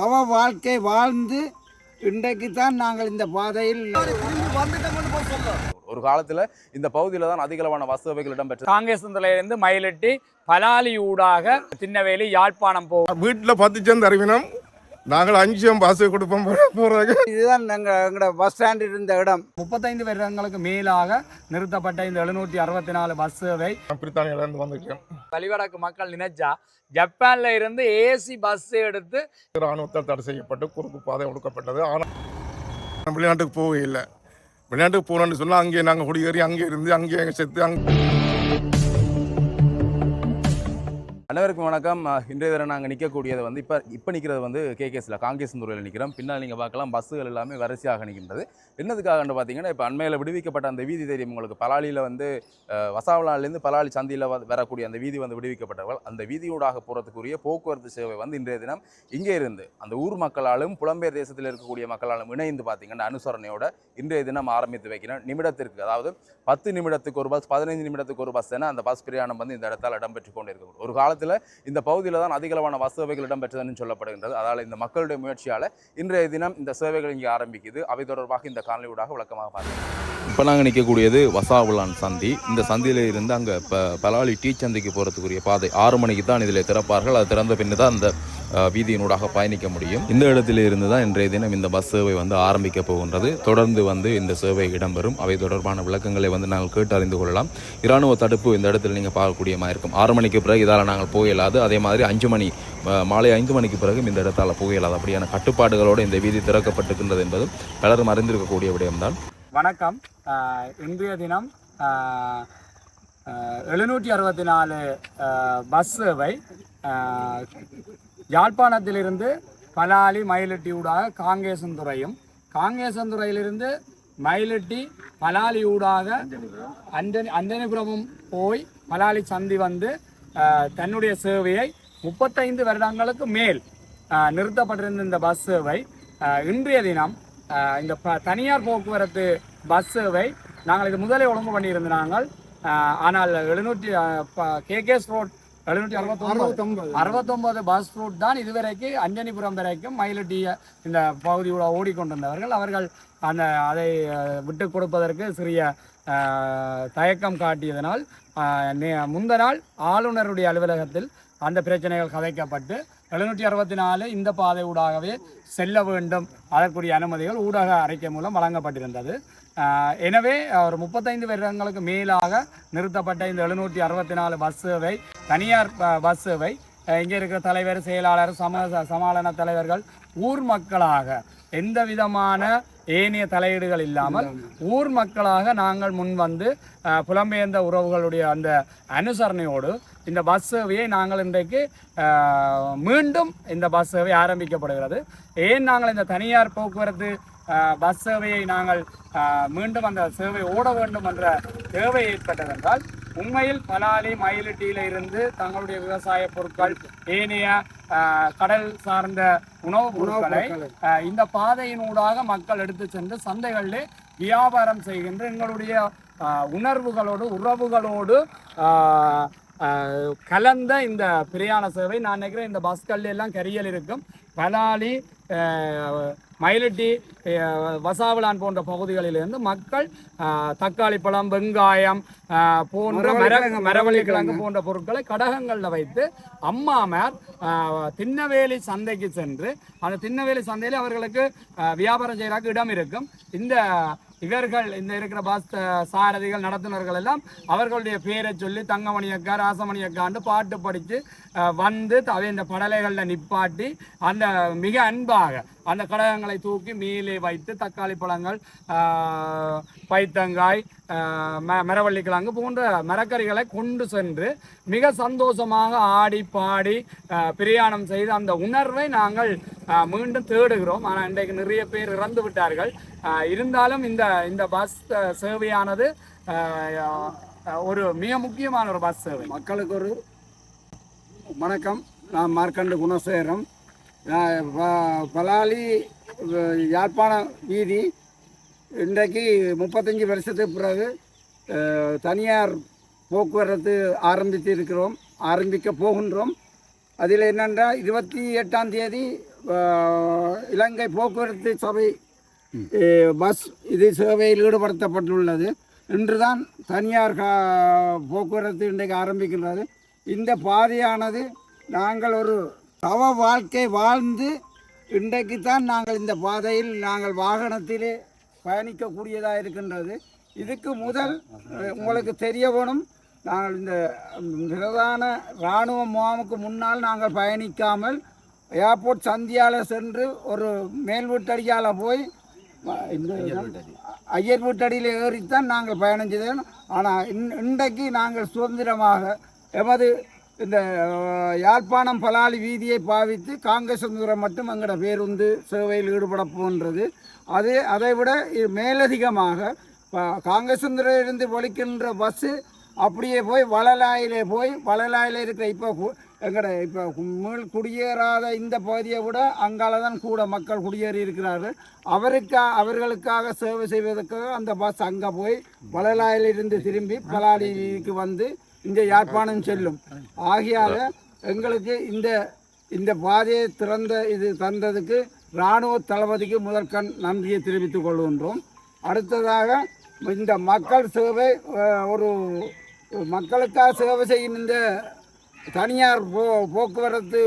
அவ வாழ்க்கை வாழ்ந்து இன்றைக்கு தான் நாங்கள் இந்த பாதையில் ஒரு காலத்தில் இந்த பகுதியில் தான் அதிகளவான வசதிகள் இடம்பெற்றது. காங்கேசந்திலிருந்து மயிலட்டி பலாலி ஊடாக திண்ணவேலி யாழ்ப்பாணம் போகும். வீட்டில் 10 சேர்ந்து அறிவினோம். நாங்கள் 5 பஸ் கொடுப்போம் போகிறாங்க. இதுதான் எங்களோட பஸ் ஸ்டாண்ட் இருந்த இடம். 35 வருடங்களுக்கு மேலாக நிறுத்தப்பட்ட இந்த 764 பஸ் சேவை பிரித்தானியிலிருந்து வந்திருக்கேன். வழிவடக்கு மக்கள் நினைச்சா ஜப்பான்ல இருந்து ஏசி பஸ் எடுத்து இராணுவத்தால் தடை செய்யப்பட்டு குறுக்கு பாதை ஒடுக்கப்பட்டது. ஆனால் வெளிநாட்டுக்கு போகவே இல்லை. வெளிநாட்டுக்கு போகணும்னு சொன்னால் அங்கே நாங்கள் குடியேறி அங்கே இருந்து அங்கே செத்து அனைவருக்கும் வணக்கம். இன்றைய தினம் நாங்கள் நிற்கக்கூடியது வந்து இப்போ நிற்கிறது வந்து கேகேஸில் காங்கேசந்துறையில் நிற்கிறோம். பின்னால் நீங்கள் பார்க்கலாம் பஸ்ஸுகள் எல்லாமே வரிசையாக நிற்கின்றது. என்னதுக்காகன்னு பார்த்தீங்கன்னா, இப்போ அண்மையில் விடுவிக்கப்பட்ட அந்த வீதி தெரியும் உங்களுக்கு. பலாலியில் வந்து வசாவலாலேருந்து பலாலி சந்தியில் வரக்கூடிய அந்த வீதி வந்து விடுவிக்கப்பட்டவர்கள் அந்த வீதியூடாக போகிறதுக்குரிய போக்குவரத்து சேவை வந்து இன்றைய தினம் இங்கே இருந்து அந்த ஊர் மக்களாலும் புலம்பெயர் தேசத்தில் இருக்கக்கூடிய மக்களாலும் இணைந்து பார்த்தீங்கன்னா அனுசரணையோட இன்றைய தினம் ஆரம்பித்து வைக்கிறோம். நிமிடத்திற்கு, அதாவது 10 நிமிடத்துக்கு ஒரு பஸ், 15 நிமிடத்துக்கு ஒரு பஸ் என அந்த பஸ் பிரயாணம் வந்து இந்த இடத்தால் இடம்பெற்று கொண்டு இருக்கக்கூடிய ஒரு காலத்தில் இந்த பகுதியில் தான் அதிகளவான பஸ் சேவைகள் இடம்பெற்றதுன்னு சொல்லப்படுகின்றது. அதால் இந்த மக்களுடைய முயற்சியால் இன்றைய தினம் இந்த சேவைகள் இங்கே ஆரம்பிக்குது. அவை தொடர்பாக இந்த காணொலியூடாக விளக்கமாக பார்க்கலாம். இப்போ நாங்கள் நிற்கக்கூடியது வசாவுலான் சந்தி. இந்த சந்தியில் இருந்து அங்கே பலாலி டீ சந்தைக்கு போகிறதுக்குரிய பாதை 6 மணிக்கு தான் இதில் திறப்பார்கள். அது திறந்த பின்னு தான் அந்த வீதியினூடாக பயணிக்க முடியும். இந்த இடத்துல இருந்து தான் இன்றைய தினம் இந்த பஸ் சேவை வந்து ஆரம்பிக்க போகின்றது. தொடர்ந்து வந்து இந்த சேவை இடம்பெறும். அவை தொடர்பான விளக்கங்களை வந்து நாங்கள் கேட்டு அறிந்து கொள்ளலாம். இராணுவ தடுப்பு இந்த இடத்துல நீங்கள் பார்க்கக்கூடிய மாதிரி இருக்கும். 6 மணிக்கு பிறகு இதால் நாங்கள் போகலாது. அதே மாதிரி 5 மணி மாலை 5 மணிக்கு பிறகு இந்த இடத்தால் போகலாது. அப்படியான கட்டுப்பாடுகளோடு இந்த வீதி திறக்கப்பட்டிருக்கின்றது என்பதும் பலரும் அறிந்திருக்கக்கூடிய விடயம்தான். வணக்கம். இன்றைய தினம் 764 பஸ் சேவை யாழ்ப்பாணத்திலிருந்து பலாலி மயிலட்டி ஊடாக காங்கேசந்துறையும், காங்கேசந்துறையிலிருந்து மயிலட்டி பலாலி ஊடாக அந்தனிபுரமும் போய் பலாலி சந்தி வந்து தன்னுடைய சேவையை 35 வருடங்களுக்கு மேல் நிறுத்தப்பட்டிருந்த இந்த பஸ் சேவை இன்றைய தினம் இந்த தனியார் போக்குவரத்து பஸ் சேவை நாங்கள் இது முதலே ஒழுங்கு பண்ணியிருந்தாங்க. ஆனால் 700 கேகேஎஸ் ரோட் 769 பஸ் ரூட் தான் இதுவரைக்கும் அஞ்சனிபுரம் வரைக்கும் மயிலட்டிய இந்த பகுதியோட ஓடிக்கொண்டிருந்தவர்கள். அவர்கள் அதை விட்டு கொடுப்பதற்கு சிறிய தயக்கம் காட்டியதனால் முந்த நாள் ஆளுநருடைய அலுவலகத்தில் அந்த பிரச்சனைகள் கதைக்கப்பட்டு 764 இந்த பாதை ஊடாகவே செல்ல வேண்டும், அதற்குரிய அனுமதிகள் ஊடக அறிக்கை மூலம் வழங்கப்பட்டிருந்தது. எனவே ஒரு 35 வருடங்களுக்கு மேலாக நிறுத்தப்பட்ட இந்த 764 பஸ் சேவை தனியார் பஸ் சேவை இங்கே இருக்கிற தலைவர், செயலாளர், சமாளன தலைவர்கள் ஊர் மக்களாக எந்த விதமான ஏனைய தலையீடுகள் இல்லாமல் ஊர் மக்களாக நாங்கள் முன் வந்து புலம்பெயர்ந்த உறவுகளுடைய அந்த அனுசரணையோடு இந்த பஸ் சேவையை நாங்கள் இன்றைக்கு மீண்டும் இந்த பஸ் சேவை ஆரம்பிக்கப்படுகிறது. ஏன் நாங்கள் இந்த தனியார் போக்குவரத்து பஸ் சேவையை நாங்கள் மீண்டும் அந்த சேவை ஓட வேண்டும் என்ற தேவை ஏற்பட்டதென்றால், உண்மையில் பலாலி மயிலட்டியில இருந்து தங்களுடைய விவசாய பொருட்கள், ஏனைய கடல் சார்ந்த உணவுப் பொருட்களை இந்த பாதையினூடாக மக்கள் எடுத்து சென்று சந்தைகளிலே வியாபாரம் செய்கின்ற எங்களுடைய உணர்வுகளோடு உறவுகளோடு கலந்த இந்த பிரயாண சேவை. நான் நினைக்கிறேன் இந்த பஸ்கள் எல்லாம் கரியல் இருக்கும். பலாலி, மயிலட்டி, வசாவலான் போன்ற பகுதிகளிலிருந்து மக்கள் தக்காளி பழம், வெங்காயம் போன்ற மரவள்ளி கிழங்கு போன்ற பொருட்களை கடகங்களில் வைத்து அம்மாமார் திண்ணவேலி சந்தைக்கு சென்று அந்த திண்ணவேலி சந்தையில் அவர்களுக்கு வியாபாரம் செய்யறதுக்கு இடம் இருக்கும். இவர்கள் இந்த இருக்கிற பஸ் சாரதிகள், நடத்துனர்கள் எல்லாம் அவர்களுடைய பேரை சொல்லி தங்கமணி அக்கா, ராசமணி அக்காண்டு பாட்டு படித்து வந்து இந்த படலைகளில் நிப்பாட்டி அந்த மிக அன்பாக அந்த கடகங்களை தூக்கி மேலே வைத்து தக்காளி பழங்கள், பைத்தங்காய், மரவள்ளி கிழங்கு போன்ற மரக்கறிகளை கொண்டு சென்று மிக சந்தோஷமாக ஆடி பாடி பிரயாணம் செய்து அந்த உணர்வை நாங்கள் மீண்டும் தேடுகிறோம். ஆனால் இன்றைக்கு நிறைய பேர் இறந்து விட்டார்கள். இருந்தாலும் இந்த பஸ் சேவையானது ஒரு மிக முக்கியமான ஒரு பஸ் சேவை. மக்களுக்கு ஒரு வணக்கம். நான் மார்க்கண்டு குணசேகரம். பலாலி யாழ்ப்பாண வீதி இன்றைக்கு 35 வருஷத்துக்கு பிறகு தனியார் போக்குவரத்து ஆரம்பிக்க போகின்றோம். அதில் என்னென்றால் 28ஆம் தேதி இலங்கை போக்குவரத்து சபை பஸ் இது சேவையில் ஈடுபடுத்தப்பட்டுள்ளது. இன்றுதான் தனியார் போக்குவரத்து இன்றைக்கு ஆரம்பிக்கின்றது. இந்த பாதையானது நாங்கள் ஒரு தவ வாழ்க்கை வாழ்ந்து இன்றைக்கு தான் நாங்கள் இந்த பாதையில் நாங்கள் வாகனத்திலே பயணிக்கக்கூடியதாக இருக்கின்றது. இதுக்கு முதல் உங்களுக்கு தெரிய வேணும், நாங்கள் இந்த பிரதான இராணுவ முகாமுக்கு முன்னால் நாங்கள் பயணிக்காமல் ஏர்போர்ட் சந்தியால் சென்று ஒரு மேல் வீட்டடியால் போய் இந்த ஐயர் வீட்டடியில் ஏறித்தான் நாங்கள் பயணம் செய்தோம். ஆனால் இன்றைக்கு நாங்கள் சுதந்திரமாக எமது இந்த யாழ்ப்பாணம் பலாலி வீதியை பாவித்து காங்கேசந்துரம் மட்டும் எங்களோட பேருந்து சேவையில் ஈடுபட போன்றது. அதை விட மேலதிகமாக காங்கேசந்துரையிலிருந்து ஒழிக்கின்ற பஸ்ஸு அப்படியே போய் வளலாயில் இருக்கிற இப்போ எங்கட இப்போ குடியேறாத இந்த பகுதியை விட அங்கால தான் கூட மக்கள் குடியேறி இருக்கிறார்கள். அவர்களுக்காக சேவை செய்வதற்காக அந்த பஸ் அங்கே போய் வளலாயிலிருந்து திரும்பி பலாலிக்கு வந்து இந்த யாழ்ப்பாணம் செல்லும். ஆகையால் எங்களுக்கு இந்த பாதையை தந்ததுக்கு இராணுவ தளபதிக்கு முதற்கண் நன்றியை தெரிவித்துக் கொள்கின்றோம். அடுத்ததாக இந்த மக்கள் சேவை ஒரு மக்களுக்காக சேவை செய்யும் இந்த தனியார் போக்குவரத்து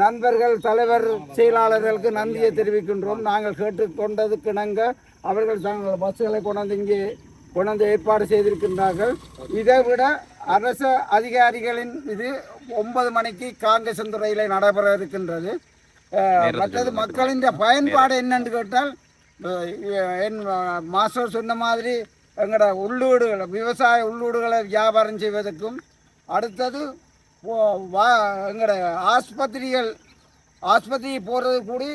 நண்பர்கள் தலைவர் செயலாளர்களுக்கு நன்றியை தெரிவிக்கின்றோம். நாங்கள் கேட்டுக்கொண்டதுக்கு நாங்கள் அவர்கள் தங்கள் பஸ்ஸுகளை கொண்டாந்து ஏற்பாடு செய்திருக்கின்றார்கள். இதை விட அரச அதிகாரிகளின் இது 9 மணிக்கு காங்கேசந்துறையில் நடைபெற இருக்கின்றது. மற்றது மக்களின் பயன்பாடு என்னென்று கேட்டால் என் மாஸ்டர் சொன்ன மாதிரி எங்களோட உள்ளூடுகளை விவசாய உள்ளூடுகளை வியாபாரம் செய்வதற்கும், அடுத்தது எங்களோட ஆஸ்பத்திரி போகிறது கூடி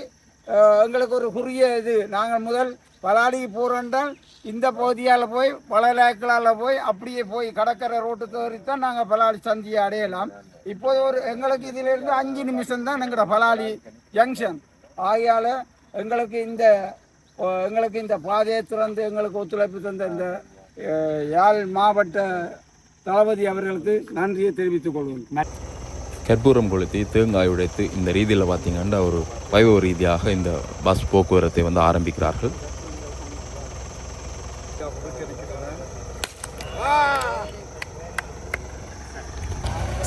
எங்களுக்கு ஒரு குறுகிய இது. நாங்கள் முதல் பலாடிக்கு போகிறோன்றால் இந்த பகுதியால் போய் பழலாக்களால் போய் அப்படியே போய் கடற்கரை ரோட்டுக்கு ஏறித்தான் நாங்கள் பலாலி சந்தியை அடையலாம். இப்போது எங்களுக்கு இதிலிருந்து 5 நிமிஷம் தான் எங்களோட பலாலி ஜங்ஷன். ஆகையால் எங்களுக்கு இந்த பாதையை திறந்து எங்களுக்கு ஒத்துழைப்பு தந்த இந்த யாழ் மாவட்ட தளபதி அவர்களுக்கு நன்றியை தெரிவித்துக் கொள்வோம். கற்பூரம் கொளுத்தி தேங்காய் உடைத்து இந்த ரீதியில் பார்த்தீங்கன்னா ஒரு வைபவ ரீதியாக இந்த பஸ் போக்குவரத்தை வந்து ஆரம்பிக்கிறார்கள்.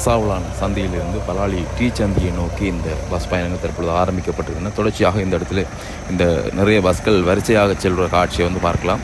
சாவலான சந்தியிலிருந்து பலாலி டீ சந்தியை நோக்கி இந்த பஸ் பயணங்கள் தற்பொழுது ஆரம்பிக்கப்பட்டிருக்கின்றன. தொடர்ச்சியாக இந்த இடத்துல இந்த நிறைய பஸ்கள் வரிசையாக செல்கிற காட்சியை வந்து பார்க்கலாம்.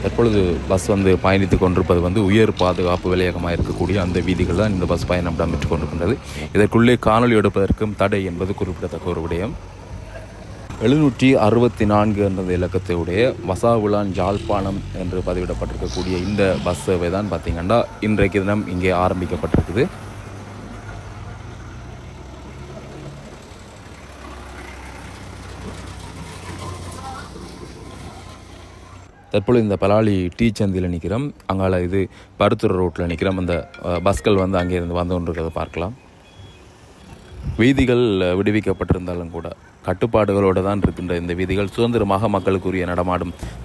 தற்பொழுது பஸ் வந்து பயணித்து கொண்டிருப்பது வந்து உயர் பாதுகாப்பு விலையகமாக இருக்கக்கூடிய அந்த வீதிகள் தான் இந்த பஸ் பயணம் இடம்பெற்றுக் கொண்டிருக்கின்றது. இதற்குள்ளே காணொலி எடுப்பதற்கும் தடை என்பது குறிப்பிடத்தக்க ஒரு விடயம். 764 என்ற இலக்கத்தையுடைய வசாவுலான் யாழ்ப்பாணம் என்று பதிவிடப்பட்டிருக்கக்கூடிய இந்த பஸ் சேவை தான் பார்த்திங்கன்னா இன்றைக்கு தினம் இங்கே ஆரம்பிக்கப்பட்டிருக்குது. தற்பொழுது இந்த பலாலி டீ சந்தியில் நிற்கிறோம். அங்கால இது பருத்துறை ரோட்டில் நிற்கிறோம். அந்த பஸ்கள் வந்து அங்கேருந்து வந்து கொண்டிருக்கிறத பார்க்கலாம். வீதிகள் விடுவிக்கப்பட்டிருந்தாலும் கூட கட்டுப்பாடுகளோடு தான் இருக்கின்ற இந்த வீதிகள் சுதந்திரமாக மக்களுக்குரிய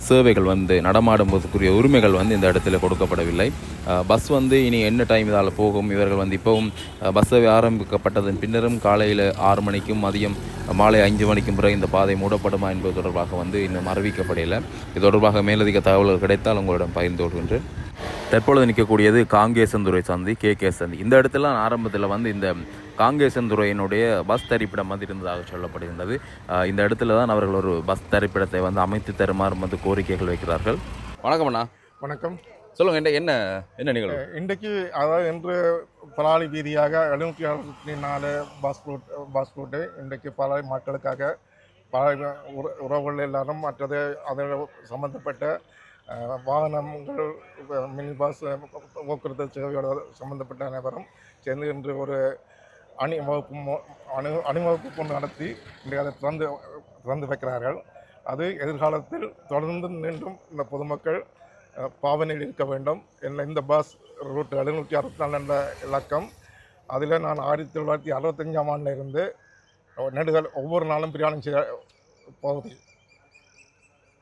சேவைகள் வந்து நடமாடும் போதுக்குரிய உரிமைகள் வந்து இந்த இடத்துல கொடுக்கப்படவில்லை. பஸ் வந்து இனி என்ன டைம் இதால் போகும், இவர்கள் வந்து இப்போவும் பஸ் சேவை ஆரம்பிக்கப்பட்டதன் பின்னரும் காலையில் 6 மணிக்கும் மதியம் மாலை 5 மணிக்கும் பிறகு இந்த பாதை மூடப்படுமா என்பது தொடர்பாக வந்து இன்னும் அறிவிக்கப்படவில்லை. இது தொடர்பாக மேலதிக தகவல்கள் கிடைத்தால் உங்களிடம் பகிர்ந்து கொள்கின்றேன். தற்பொழுது நிற்கக்கூடியது காங்கேசந்துறை சந்தி, KK சந்தி. இந்த இடத்துல ஆரம்பத்தில் வந்து இந்த காங்கேசந்துறையினுடைய பஸ் தரிப்பிடம் வந்து இருந்ததாக சொல்லப்படுகின்றது. இந்த இடத்துல தான் அவர்கள் ஒரு பஸ் தரிப்பிடத்தை வந்து அமைத்து தருமாறு வந்து கோரிக்கைகள் வைக்கிறார்கள். வணக்கம் அண்ணா. வணக்கம். சொல்லுங்க, என்ன நிகழ்வு இன்றைக்கு? அதாவது இன்று பலாலி வீதியாக 764 பஸ் ரூட்டு இன்றைக்கு பல மக்களுக்காக பல உறவுகள் எல்லாரும் மற்றது அதில் சம்பந்தப்பட்ட வாகனங்கள் மினி பஸ் போக்குவரத்து சேவையோட சம்மந்தப்பட்ட அனைவரும் சேர்ந்து இன்று ஒரு அணிவகுப்பு கொண்டு நடத்தி இன்று அதை திறந்து வைக்கிறார்கள். அது எதிர்காலத்தில் தொடர்ந்து மீண்டும் இந்த பொதுமக்கள் பாவனையில் இருக்க வேண்டும். இந்த பஸ் ரூட் 764 என்ற இலக்கம். அதில் நான் 1965ஆம் ஆண்டில் இருந்து நெடுகள் ஒவ்வொரு நாளும் பிரயாணம் செய்ய போகுது.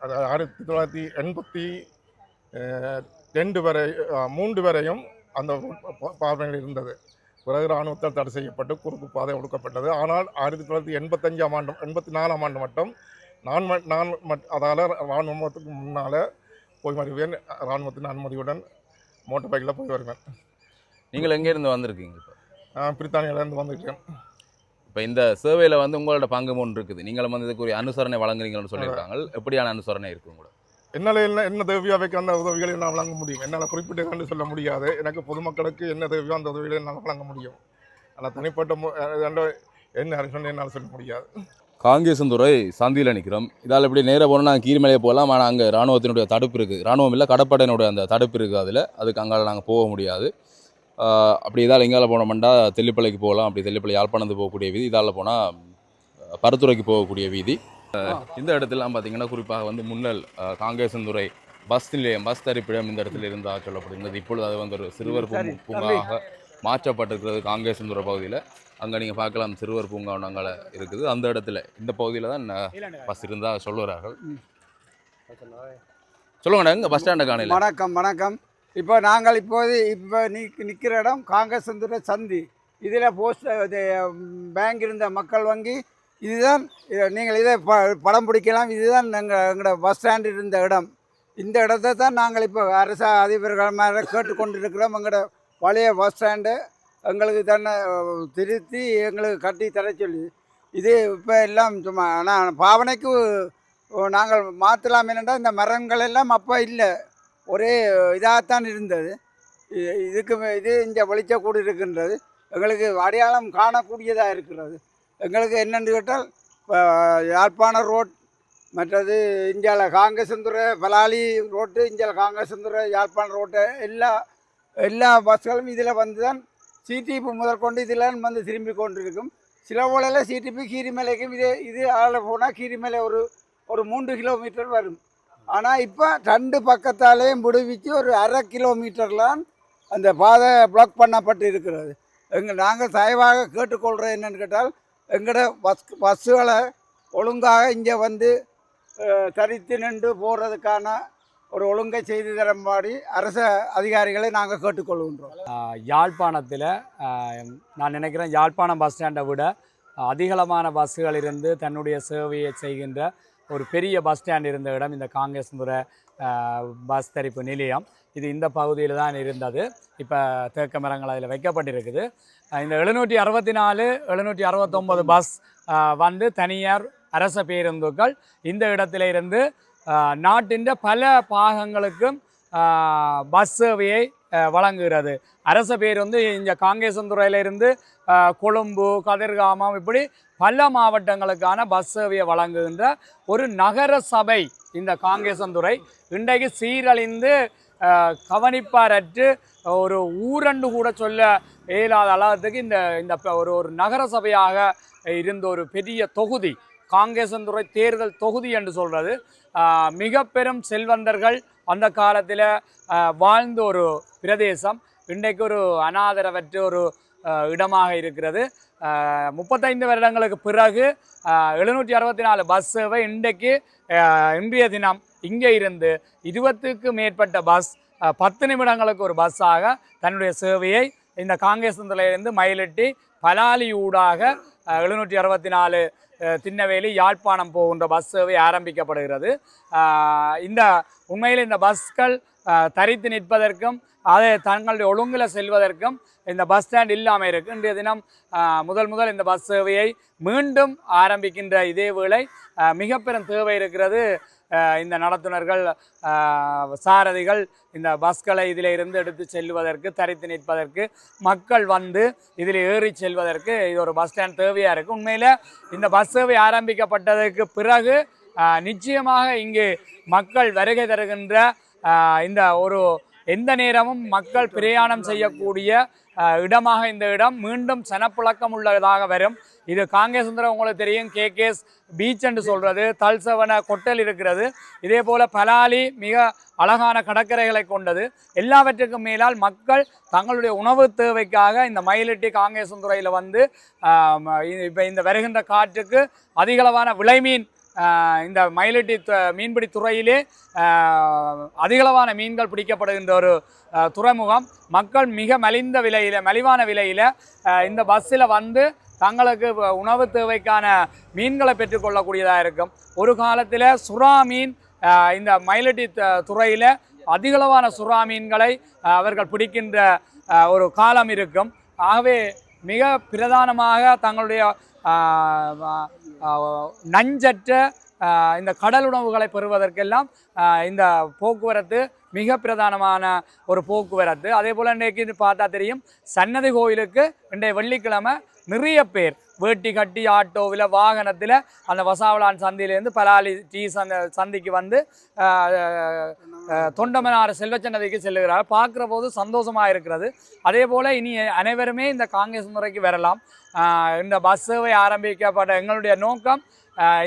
அது 1982 வரை 3 வரையும் அந்த பாவனையில் இருந்தது. பிறகு இராணுவத்தால் தடை செய்யப்பட்டு குறுக்கு பாதை ஒடுக்கப்பட்டது. ஆனால் 1985ஆம் ஆண்டு 84ஆம் ஆண்டு மட்டும் நான் அதால் இராணுவத்துக்கு முன்னால் போய் வருவேன். இராணுவத்தின் அனுமதியுடன் மோட்டர் பைக்கில் போய் வருவேன். நீங்கள் எங்கேருந்து வந்திருக்கீங்க? இப்போ நான் பிரித்தானியாவிலேருந்து வந்திருக்கேன். இப்போ இந்த சேவையில் வந்து உங்களோட பங்கு ஒன்று இருக்குது. நீங்களும் வந்து இதுக்கு ஒரு அனுசரணை வழங்குறீங்கன்னு சொல்லியிருக்காங்க. எப்படியான அனுசரணை இருக்குது கூட? என்னால் என்ன தேவையோ அவைக்கு அந்த உதவிகளை நான் வழங்க முடியும். என்னால் குறிப்பிட்டு சொல்ல முடியாது. எனக்கு பொதுமக்களுக்கு என்ன தேவையோ அந்த உதவிகளை என்னால் வழங்க முடியும். ஆனால் தனிப்பட்ட என்ன அரசு என்னால் சொல்ல முடியாது. காங்கேசந்துறை சந்தியில் நிற்கிறோம். இதால் இப்படி நேராக போனால் நாங்கள் கீழ்மலையே போகலாம். ஆனால் அங்கே இராணுவத்தினுடைய தடுப்பு இருக்குது. இராணுவம் இல்லை, கடற்படையினுடைய அந்த தடுப்பு இருக்குது. அதில் அதுக்கு அங்கால நாங்கள் போக முடியாது. அப்படி இதால் எங்கால போனோம்னா தெல்லிப்பளைக்கு போகலாம். அப்படி தெல்லிப்பளை யாழ்ப்பாணத்து போகக்கூடிய வீதி. இதால் போனால் பருத்துறைக்கு போகக்கூடிய வீதி. இந்த இடத்துலாம் பார்த்திங்கன்னா குறிப்பாக வந்து முன்னல் காங்கேசந்துறை பஸ் நிலையம், பஸ் தரிப்பிடம் இந்த இடத்துல இருந்தால் சொல்லப்படுகிறது. இப்பொழுது அது வந்து ஒரு சிறுவர் பூங்காவாக மாற்றப்பட்டிருக்கிறது காங்கேசந்துறை பகுதியில். அங்கே நீங்கள் பார்க்கலாம், சிறுவர் பூங்கா அங்கே இருக்குது. அந்த இடத்துல இந்த பகுதியில் தான் பஸ் இருந்தால் சொல்லுறார்கள். சொல்லுங்கண்ணா, எங்கே பஸ் ஸ்டாண்டை காணல? வணக்கம். இப்போ நாங்கள் இப்போது நிற்கிற இடம் காங்கேசந்துறை சந்தி. இதில் போஸ்ட் பேங்க் இருந்த மக்கள் வங்கி இதுதான். நீங்கள் இதை படம் பிடிக்கலாம். இதுதான் எங்களோட பஸ் ஸ்டாண்டு இருந்த இடம். இந்த இடத்தை தான் நாங்கள் இப்போ அரசு அதிபர்கள் மேலே கேட்டுக்கொண்டிருக்கிறோம். எங்களோட பழைய பஸ் ஸ்டாண்டு எங்களுக்கு தன்னை திருத்தி எங்களுக்கு கட்டி தர சொல்லி. இது இப்போ எல்லாம் சும்மா ஆனால் பாவனைக்கு நாங்கள் மாற்றலாம். என்னென்னா இந்த மரங்கள் எல்லாம் அப்போ இல்லை, ஒரே இதாகத்தான் இருந்தது. இது இங்கே வெளிச்சக்கூடு இருக்கின்றது. எங்களுக்கு அடையாளம் காணக்கூடியதாக இருக்கிறது. எங்களுக்கு என்னென்னு கேட்டால் யாழ்ப்பாண ரோட், மற்றது இந்தியாவில் காங்கேசந்துறை பலாலி ரோட்டு, இந்தியாவில் காங்கேசந்துறை யாழ்ப்பாண ரோட்டு எல்லா பஸ்களும் இதில் வந்து தான் சிடிபி முதற்கொண்டு இதில் வந்து திரும்பி கொண்டிருக்கும். சில ஊழலில் சிடிபி கீரிமலைக்கும் இது ஆள போனால் கீரிமலை ஒரு 3 கிலோமீட்டர் வரும். ஆனால் இப்போ 2 பக்கத்தாலேயும் விடுவிச்சு ஒரு 1/2 கிலோமீட்டர்லாம் அந்த பாதை பிளாக் பண்ணப்பட்டு இருக்கிறது. நாங்கள் தயவாக கேட்டுக்கொள்கிறோம் என்னென்னு கேட்டால் எங்களோட பஸ்ஸுகளை ஒழுங்காக இங்கே வந்து தரித்து நின்று போகிறதுக்கான ஒரு ஒழுங்கை செய்து தரும்படி அரசு அதிகாரிகளை நாங்கள் கேட்டுக்கொள்கின்றோம். யாழ்ப்பாணத்தில் நான் நினைக்கிறேன் யாழ்ப்பாணம் பஸ் ஸ்டாண்டை விட அதிகளமான பஸ்ஸுகள் இருந்து தன்னுடைய சேவையை செய்கின்ற ஒரு பெரிய பஸ் ஸ்டாண்ட் இருந்த இடம் இந்த காங்கேசந்துறை பஸ் தரிப்பு நிலையம். இது இந்த பகுதியில் தான் இருந்தது. இப்போ தேக்க மரங்கள் அதில் வைக்கப்பட்டிருக்குது. இந்த 764 769 பஸ் வந்து தனியார் அரச பேருந்துகள் இந்த இடத்துல இருந்து நாட்டின் பல பாகங்களுக்கும் பஸ் சேவையை வழங்குகிறது. அரச பேருந்து இந்த காங்கேசந்துறையிலிருந்து கொழும்பு, கதிர்காமம் இப்படி பல மாவட்டங்களுக்கான பஸ் சேவையை வழங்குகின்ற ஒரு நகர சபை இந்த காங்கேசந்துறை. இன்றைக்கு சீரழிந்து கவனிப்பாரற்று ஒரு ஊரண்டு கூட சொல்ல இயலாத அளவுக்கு இந்த ஒரு நகர சபையாக இருந்த ஒரு பெரிய தொகுதி காங்கேசந்துறை தேர்தல் தொகுதி என்று சொல்கிறது. மிக பெரும் செல்வந்தர்கள் அந்த காலத்தில் வாழ்ந்த ஒரு பிரதேசம் இன்றைக்கு ஒரு அனாதரவற்ற ஒரு இடமாக இருக்கிறது. 35 வருடங்களுக்கு பிறகு 764 பஸ் சேவை இன்றைய தினம் இங்கே இருந்து 20க்கும் மேற்பட்ட பஸ் 10 நிமிடங்களுக்கு ஒரு பஸ்ஸாக தன்னுடைய சேவையை இந்த காங்கேசந்துறையிலிருந்து மயிலட்டி பலாலி ஊடாக 764 திண்ணவேலி யாழ்ப்பாணம் போகின்ற பஸ் சேவை ஆரம்பிக்கப்படுகிறது. உண்மையில் இந்த பஸ்கள் தரித்து நிற்பதற்கும் அதை தங்களுடைய ஒழுங்கில் செல்வதற்கும் இந்த பஸ் ஸ்டாண்ட் இல்லாமல் இருக்குது. இன்றைய தினம் முதல் இந்த பஸ் சேவையை மீண்டும் ஆரம்பிக்கின்ற இதே வேளை மிக பெரும் தேவை இருக்கிறது. இந்த நடத்துனர்கள், சாரதிகள் இந்த பஸ்களை இதில் இருந்து எடுத்து செல்வதற்கு, தரித்து நிற்பதற்கு, மக்கள் வந்து இதில் ஏறி செல்வதற்கு இது ஒரு பஸ் ஸ்டாண்ட் தேவையாக இருக்குது. உண்மையில் இந்த பஸ் சேவை ஆரம்பிக்கப்பட்டதற்கு பிறகு நிச்சயமாக இங்கு மக்கள் வருகை தருகின்ற இந்த ஒரு எந்த நேரமும் மக்கள் பிரயாணம் செய்யக்கூடிய இடமாக இந்த இடம் மீண்டும் சனப்புழக்கம் உள்ளதாக வரும். இது காங்கேசந்திரம் உங்களுக்கு தெரியும், கேகேஸ் பீச் என்று சொல்கிறது, தல்சவன கொட்டல் இருக்கிறது. இதே போல் பலாலி மிக அழகான கடற்கரைகளை கொண்டது. எல்லாவற்றுக்கும் மேலால் மக்கள் தங்களுடைய உணவு தேவைக்காக இந்த மயிலிட்டி காங்கேசந்துறையில் வந்து இப்போ இந்த வருகின்ற காற்றுக்கு அதிகளவான விளைமீன் இந்த மயிலிட்டி மீன்பிடி துறையிலே அதிகளவான மீன்கள் பிடிக்கப்படுகின்ற ஒரு துறைமுகம். மக்கள் மிக மலிவான விலையில் இந்த பஸ்ஸில் வந்து தங்களுக்கு உணவு தேவைக்கான மீன்களை பெற்றுக்கொள்ளக்கூடியதாக இருக்கும். ஒரு காலத்தில் சுறா மீன் இந்த மயிலிட்டி துறையில் அதிகளவான சுறா மீன்களை அவர்கள் பிடிக்கின்ற ஒரு காலம் இருக்கும். ஆகவே மிக பிரதானமாக தங்களுடைய நஞ்சற்ற இந்த கடல் உணவுகளை பெறுவதற்கெல்லாம் இந்த போக்குவரத்து மிக பிரதானமான ஒரு போக்குவரத்து. அதே போல் இன்றைக்கு பார்த்தா தெரியும், சன்னதி கோயிலுக்கு இன்றைய வெள்ளிக்கிழமை நிறைய பேர் வேட்டி கட்டி ஆட்டோவில் வாகனத்தில் அந்த வசாவளான் சந்தியிலேருந்து பலாலி டீ சந்திக்கு வந்து தொண்டமனார் செல்வச்சன்னதிக்கு செல்லுகிறார். பார்க்குற போது சந்தோஷமாக இருக்கிறது. அதே போல் இனி அனைவருமே இந்த காங்கேசந்துறைக்கு வரலாம். இந்த பஸ் சேவை ஆரம்பிக்கப்பட்ட எங்களுடைய நோக்கம்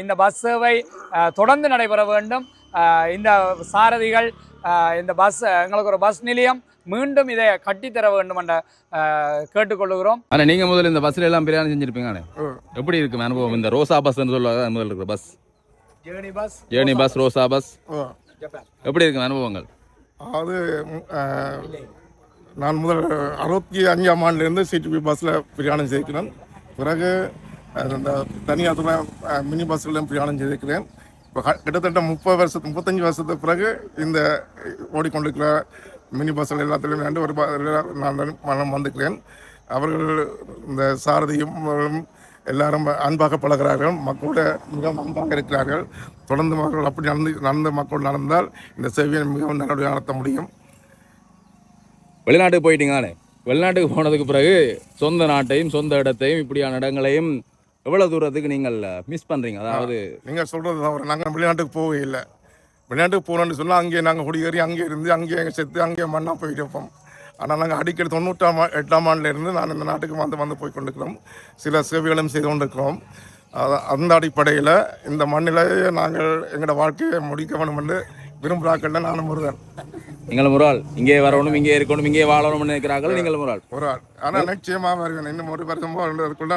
இந்த பஸ் சேவை தொடர்ந்து நடைபெற வேண்டும். இந்த சாரதிகள் இந்த பஸ் எங்களுக்கு ஒரு பஸ் நிலையம் மீண்டும் இதை கட்டித்தர வேண்டும் என்ற கேட்டுக்கொள்ளுகிறோம். ஆனால் நீங்கள் முதல்ல இந்த எல்லாம் பிரயாணம் செஞ்சுருப்பீங்க. எப்படி இருக்கும் அனுபவம்? இந்த ரோசா பஸ்ன்னு சொல்லுவாங்க, முதல்ல இருக்கிற பஸ் ஜேர்னி பஸ் ரோசா பஸ் எப்படி இருக்கும் அனுபவங்கள்? அது நான் முதல் 65ஆம் ஆண்டுலேருந்து சிடிபி பஸ்ஸில் பிரயாணம் செய்திருக்கிறேன். பிறகு இந்த தனியார் மினி பஸ்ஸில் பிரயாணம் செய்திருக்கிறேன். இப்போ கிட்டத்தட்ட 35 வருஷத்துக்கு பிறகு இந்த ஓடிக்கொண்டிருக்கிற மினி பஸ்ஸில் எல்லாத்துலேயும் நான் வந்துக்கிறேன். அவர்கள் இந்த சாரதியும் எல்லாரும் அன்பாக பழகிறார்கள், மக்களோட மிகவும் அன்பாக இருக்கிறார்கள். தொடர்ந்து மக்கள் அப்படி நடந்த மக்கள் நடந்தால் இந்த சேவையை மிகவும் நல்லபடியாக நடத்த முடியும். வெளிநாட்டுக்கு போயிட்டீங்களானே, வெளிநாட்டுக்கு போனதுக்கு பிறகு சொந்த நாட்டையும் சொந்த இடத்தையும் இப்படியான இடங்களையும் எவ்வளோ தூரத்துக்கு நீங்கள் மிஸ் பண்ணுறீங்க? அதாவது நீங்கள் சொல்கிறது தான், நாங்கள் வெளிநாட்டுக்கு போகவே இல்லை. வெளிநாட்டுக்கு போகணுன்னு சொன்னால் அங்கேயே நாங்கள் குடியேறி அங்கேயே இருந்து அங்கேயே எங்கள் செத்து அங்கேயே மண்ணாக போயிட்டு இருப்போம். ஆனால் நாங்கள் அடிக்கடி 98ஆம் ஆண்டிலிருந்து நான் இந்த நாட்டுக்கு வந்து போய் கொண்டிருக்கிறோம். சில சேவைகளும் செய்து கொண்டிருக்கிறோம். அந்த அடிப்படையில் இந்த மண்ணிலேயே நாங்கள் எங்களோட வாழ்க்கையை முடிக்க வேண்டும் என்று விரும்புகிறார்கள். நானும் ஒருவன். நீங்கள் ஒரு ஆள் இங்கே வரணும், இங்கே இருக்கணும், இங்கே வாழணும்னு நினைக்கிறார்கள். நீங்கள் ஒரு ஆள். ஆனால் நிச்சயமாக வருவேன். இன்னும் ஒரு வருஷமோ அதுக்குள்ள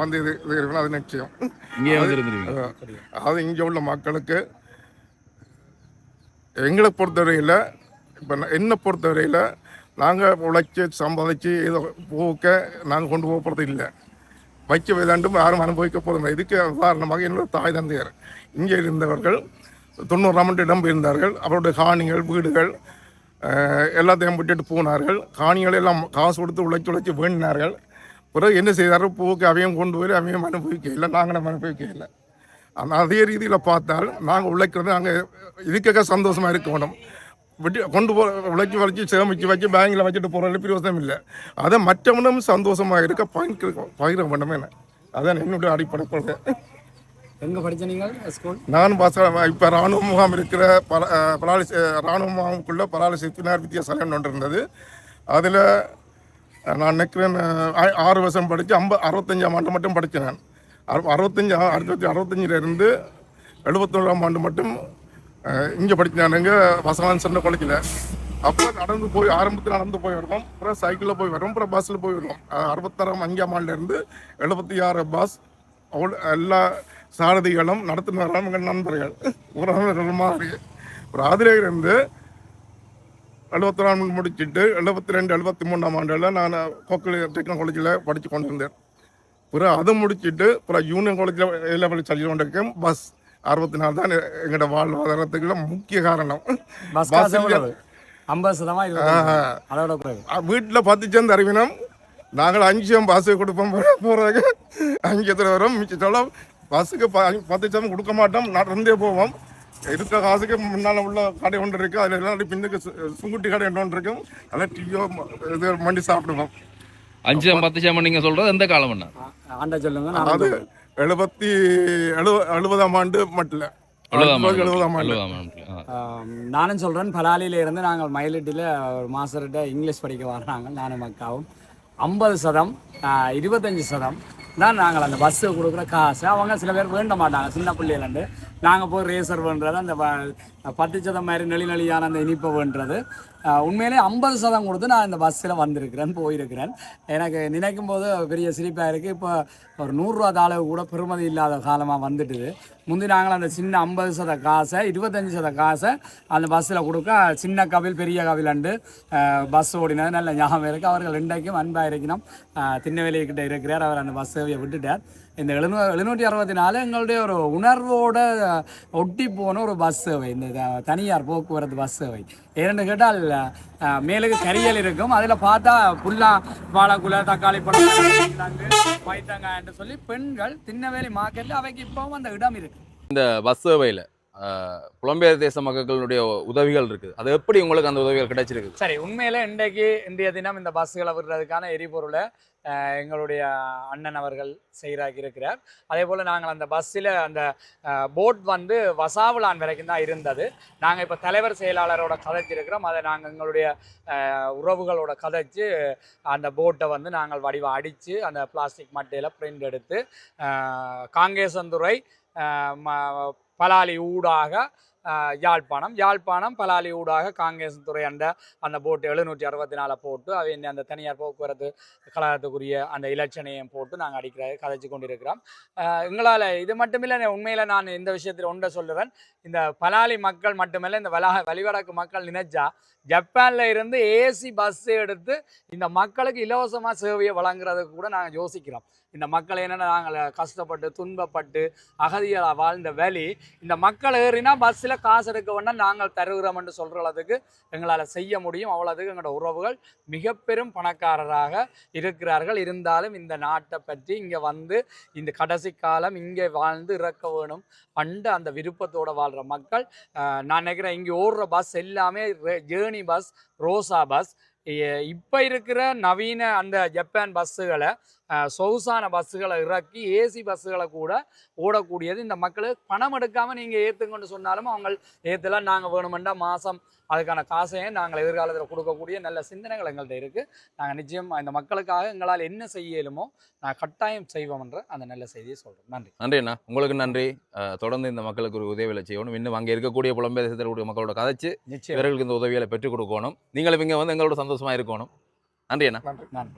வந்து இது இருக்கணும். அது நிச்சயம். இங்கே வந்துருந்துருவீங்க. அது இங்கே உள்ள மக்களுக்கு எங்களை பொறுத்தவரையில், இப்போ என்னை பொறுத்தவரையில் நாங்கள் உழைச்சி சம்பாதிச்சு ஏதோ போக்க நாங்கள் கொண்டு போக போகிறது இல்லை. வைக்க வேதாண்டும் யாரும் அனுபவிக்க போதும். இதுக்கு உதாரணமாக என்னோட தாய் தந்தையர் இங்கே இருந்தவர்கள் 90ஆம் ஆண்டு இடம் பெயர்ந்தார்கள். அவருடைய காணிகள் வீடுகள் எல்லாத்தையும் விட்டுட்டு போனார்கள். காணிகள் எல்லாம் காசு கொடுத்து உழைச்சி வேண்டினார்கள். பிறகு என்ன செய்தார்கள்? போக்கு அவையும் கொண்டு போய் அவையும் அனுபவிக்க இல்லை, நாங்களும் அனுபவிக்க இல்லை. ஆனால் அதே ரீதியில் பார்த்தால் நாங்கள் உழைக்கிறது நாங்கள் இதுக்காக சந்தோஷமாக இருக்க வேணும். கொண்டு உழைச்சி சேமித்து வச்சு பேங்கில் வச்சுட்டு போகிற பிரயோசனம் இல்லை. அதை மற்றவனும் சந்தோஷமாக இருக்க பகிர வேண்டுமே. அதான் என்னுடைய அடிப்படை கொள்கை. எங்கே படித்த நீங்கள் ஸ்கூல்? நான் இப்போ இராணுவ முகாம் இருக்கிற இராணுவ முகாமுக்குள்ளே பராலிசி பின்னார் வித்தியாசாலைன்னு ஒன்று இருந்தது. அதில் நான் நினைக்கிறேன் 6 வருஷம் படித்து 65ஆம் ஆண்டு மட்டும் படித்தேன். நான் 1965 71ஆம் ஆண்டு மட்டும் இங்கே படித்தானுங்க வசவான் சென்ன காலேஜில். அப்போ ஆரம்பத்தில் நடந்து போய் வருவோம், அப்புறம் சைக்கிளில் போய் வருவோம், அப்புறம் பஸ்ஸில் போய் வருவோம். 65ஆம் ஆண்டிலிருந்து 76 பஸ் எல்லா சாரதிகளும் நடத்துனாலும் எங்கள் நண்பர்கள் உறவினர்கள் மாதிரி. ஒரு அதிலிருந்து 74 முடிச்சுட்டு 72 73ஆம் ஆண்டில் நான் கோக்கல் டெக்னிக்கல் காலேஜில் படித்து கொண்டிருந்தேன். பிறகு அதை முடிச்சுட்டு அப்புறம் யூனியன் காலேஜில் A-level சொல்லி கொண்டிருக்கேன். பஸ் 64 தான் எங்களோட வாழ்வாதாரத்துக்குள்ள முக்கிய காரணம். வீட்டில் 10 சேர்ந்து அறிவினோம். நாங்கள் 5 பஸ்ஸு கொடுப்போம். போகிறதுக்கு 5 எத்தனை வரும், மிச்சத்தோളം பஸ்ஸுக்கு 10 சதம் கொடுக்க மாட்டோம். நடந்தே போவோம். இருக்கிற காசுக்கு முன்னால் உள்ள கடை ஒன்று இருக்குது, அதில் எல்லாம் பின்னுக்கு சுங்குட்டி கடை ஒன்று இருக்கும். அதெல்லாம் டீயோ இது மண்டி சாப்பிடுவோம். 5-10 சதம் நீங்கள் சொல்கிறது எந்த காலம் என்ன? சொல்லுங்க. அது 70ஆம் ஆண்டு மட்டும் எழுபதாம் ஆண்டு. நானும் சொல்கிறேன், பலாலியில இருந்து நாங்கள் மயிலட்டியில் ஒரு மாஸ்டர்கிட்ட இங்கிலீஷ் படிக்க வர்றாங்க. நானும் அக்காவும் 50%, 25% தான் நாங்கள் அந்த பஸ்ஸு கொடுக்குற காசு. அவங்க சில பேர் வேண்ட மாட்டாங்க, சின்ன பிள்ளையிலேருந்து. நாங்கள் போய் ரேசர் பண்ணுறது, அந்த 10% மாதிரி நெளியான அந்த இனிப்பை வேண்டுறது. உண்மையிலே 50% கொடுத்து நான் இந்த பஸ்ஸில் வந்திருக்கிறேன், போயிருக்கிறேன். எனக்கு நினைக்கும் போது பெரிய சிரிப்பாக இருக்குது. இப்போ ஒரு 100 ரூபா தாளவு கூட பெருமதி இல்லாத காலமாக வந்துட்டுது. முந்தி நாங்கள் அந்த சின்ன 50% காசை, 25% காசை அந்த பஸ்ஸில் கொடுக்க, சின்ன கவில் பெரிய கவிலண்டு பஸ் ஓடினது நல்ல ஞாபகம் இருக்குது. அவர்கள் இன்றைக்கும் அன்பாக இருக்கணும். திண்ணவேலிக்கிட்ட இருக்கிறார், அவர் அந்த பஸ் சேவையை விட்டுட்டார். இந்த 764 எங்களுடைய ஒரு உணர்வோட ஒட்டி போன ஒரு பஸ் சேவை, இந்த தனியார் போக்குவரத்து பஸ் சேவை. ஏன்னு கேட்டால் மேலுக்கு கரியல் இருக்கும், அதில் பார்த்தா புல்லா வாழைக்குலை, தக்காளி பழம், வைத்தங்காய்ன்னு சொல்லி பெண்கள் திண்ணவேலி மார்க்கெட்டில் அவைக்கு இப்போவும் அந்த இடம் இருக்குது. இந்த பஸ் சேவையில் புலம்பெயர் தேச மக்களுடைய உதவிகள் இருக்குது, அது எப்படி உங்களுக்கு அந்த உதவிகள் கிடைச்சிருக்கு? சரி, உண்மையில இன்றைய தினம் இந்த பஸ்ஸுகளை விடுறதுக்கான எரிபொருளை எங்களுடைய அண்ணன் அவர்கள் செய்கிறாக இருக்கிறார். அதே போல் நாங்கள் அந்த பஸ்ஸில் அந்த போட் வந்து வசாவுலான் வரைக்கும் தான் இருந்தது. நாங்கள் இப்போ தலைவர் செயலாளரோட கதைச்சிருக்கிறோம். அதை நாங்கள் எங்களுடைய உறவுகளோட கதைச்சு அந்த போட்டை வந்து நாங்கள் வடிவம் அடித்து அந்த பிளாஸ்டிக் மட்டையில் பிரிண்ட் எடுத்து காங்கேசந்துறை பலாலி ஊடாக யாழ்ப்பாணம் பலாலி ஊடாக காங்கேசந்துறை அந்த போட்டு 764 போட்டு அவை அந்த தனியார் போக்குவரத்து கழகத்துக்குரிய அந்த இலட்சணையும் போட்டு நாங்கள் கதைச்சு கொண்டிருக்கிறோம். எங்களால் இது மட்டுமில்லை, உண்மையில் நான் இந்த விஷயத்தில் ஒன்றை சொல்லுவேன். இந்த பலாலி மக்கள் மட்டுமில்லை, இந்த வலிவடக்கு மக்கள் நினைச்சா ஜப்பானில் இருந்து ஏசி பஸ் எடுத்து இந்த மக்களுக்கு இலவசமாக சேவையை வழங்குறதுக்கு கூட நாங்கள் யோசிக்கிறோம். இந்த மக்கள் என்னென்ன நாங்கள் கஷ்டப்பட்டு துன்பப்பட்டு அகதியாக வாழ்ந்த வழி, இந்த மக்கள் ஏறினா பஸ்ஸில் காசு எடுக்க வேண்டாம் நாங்கள் தருகிறோம்னு சொல்கிற அளவுக்கு எங்களால் செய்ய முடியும். அவ்வளோதுக்கு எங்களோட உறவுகள் மிக பெரும் பணக்காரராக இருக்கிறார்கள். இருந்தாலும் இந்த நாட்டை பற்றி இங்கே வந்து இந்த கடைசி காலம் இங்கே வாழ்ந்து இறக்க வேணும் பண்டு அந்த விருப்பத்தோடு வாழ்கிற மக்கள். நான் நினைக்கிறேன் இங்கே ஓடுற பஸ் எல்லாமே ஜேர்னி பஸ், ரோசா பஸ். இப்போ இருக்கிற நவீன அந்த ஜப்பான் பஸ்ஸுகளை, சொகுசான பஸ்ஸுகளை இறக்கி ஏசி பஸ்ஸுகளை கூட ஓடக்கூடியது. இந்த மக்களுக்கு பணம் எடுக்காமல் நீங்கள் ஏற்றுங்கன்னு சொன்னாலும் அவங்க ஏற்றலாம். நாங்கள் வேணுமெண்டா மாதம் அதுக்கான காசையும் நாங்கள் எதிர்காலத்தில் கொடுக்கக்கூடிய நல்ல சிந்தனைகள் எங்கள்கிட்ட இருக்குது. நாங்கள் நிச்சயம் இந்த மக்களுக்காக எங்களால் என்ன செய்யலுமோ நான் கட்டாயம் செய்வோம் என்ற அந்த நல்ல செய்தியை சொல்கிறோம். நன்றி. நன்றி அண்ணா, உங்களுக்கு நன்றி. தொடர்ந்து இந்த மக்களுக்கு ஒரு உதவிகளை செய்யணும். இன்னும் அங்கே இருக்கக்கூடிய புலம்பெயர் தேசத்தில் மக்களோட கதைச்சு நிச்சயம் இவர்களுக்கு இந்த உதவிகளை பெற்றுக் கொடுக்கணும். நீங்களும் இங்கே வந்து எங்களோட சந்தோஷமாக இருக்கணும். நன்றி அண்ணா. நன்றி.